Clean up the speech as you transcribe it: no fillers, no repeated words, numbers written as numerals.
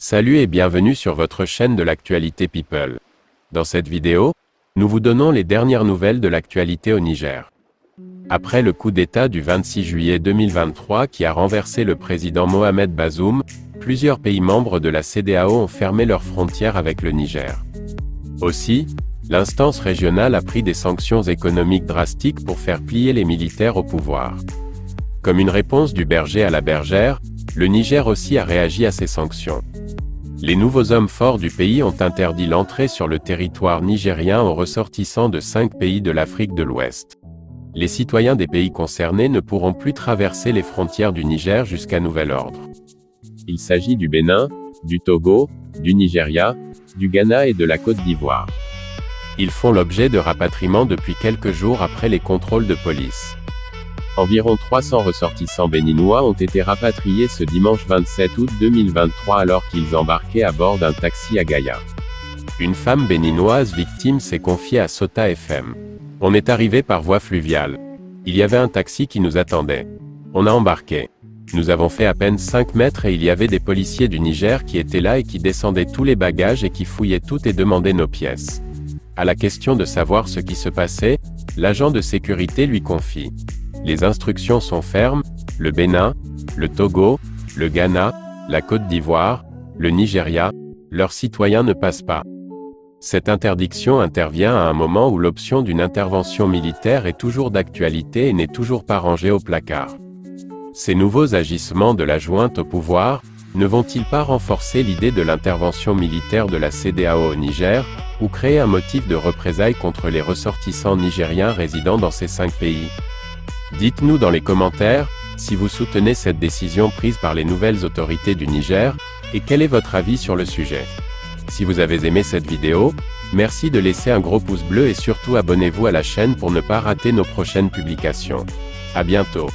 Salut et bienvenue sur votre chaîne de l'actualité People. Dans cette vidéo, nous vous donnons les dernières nouvelles de l'actualité au Niger. Après le coup d'État du 26 juillet 2023 qui a renversé le président Mohamed Bazoum, plusieurs pays membres de la CEDEAO ont fermé leurs frontières avec le Niger. Aussi, l'instance régionale a pris des sanctions économiques drastiques pour faire plier les militaires au pouvoir. Comme une réponse du berger à la bergère, le Niger aussi a réagi à ces sanctions. Les nouveaux hommes forts du pays ont interdit l'entrée sur le territoire nigérien aux ressortissants de 5 pays de l'Afrique de l'Ouest. Les citoyens des pays concernés ne pourront plus traverser les frontières du Niger jusqu'à nouvel ordre. Il s'agit du Bénin, du Togo, du Nigeria, du Ghana et de la Côte d'Ivoire. Ils font l'objet de rapatriement depuis quelques jours après les contrôles de police. Environ 300 ressortissants béninois ont été rapatriés ce dimanche 27 août 2023 alors qu'ils embarquaient à bord d'un taxi à Gaïa. Une femme béninoise victime s'est confiée à Sota FM. On est arrivé par voie fluviale. Il y avait un taxi qui nous attendait. On a embarqué. Nous avons fait à peine 5 mètres et il y avait des policiers du Niger qui étaient là et qui descendaient tous les bagages et qui fouillaient tout et demandaient nos pièces. À la question de savoir ce qui se passait, l'agent de sécurité lui confie. Les instructions sont fermes, le Bénin, le Togo, le Ghana, la Côte d'Ivoire, le Nigeria, leurs citoyens ne passent pas. Cette interdiction intervient à un moment où l'option d'une intervention militaire est toujours d'actualité et n'est toujours pas rangée au placard. Ces nouveaux agissements de la junte au pouvoir, ne vont-ils pas renforcer l'idée de l'intervention militaire de la CEDEAO au Niger, ou créer un motif de représailles contre les ressortissants nigériens résidant dans ces 5 pays ? Dites-nous dans les commentaires, si vous soutenez cette décision prise par les nouvelles autorités du Niger, et quel est votre avis sur le sujet. Si vous avez aimé cette vidéo, merci de laisser un gros pouce bleu et surtout abonnez-vous à la chaîne pour ne pas rater nos prochaines publications. À bientôt.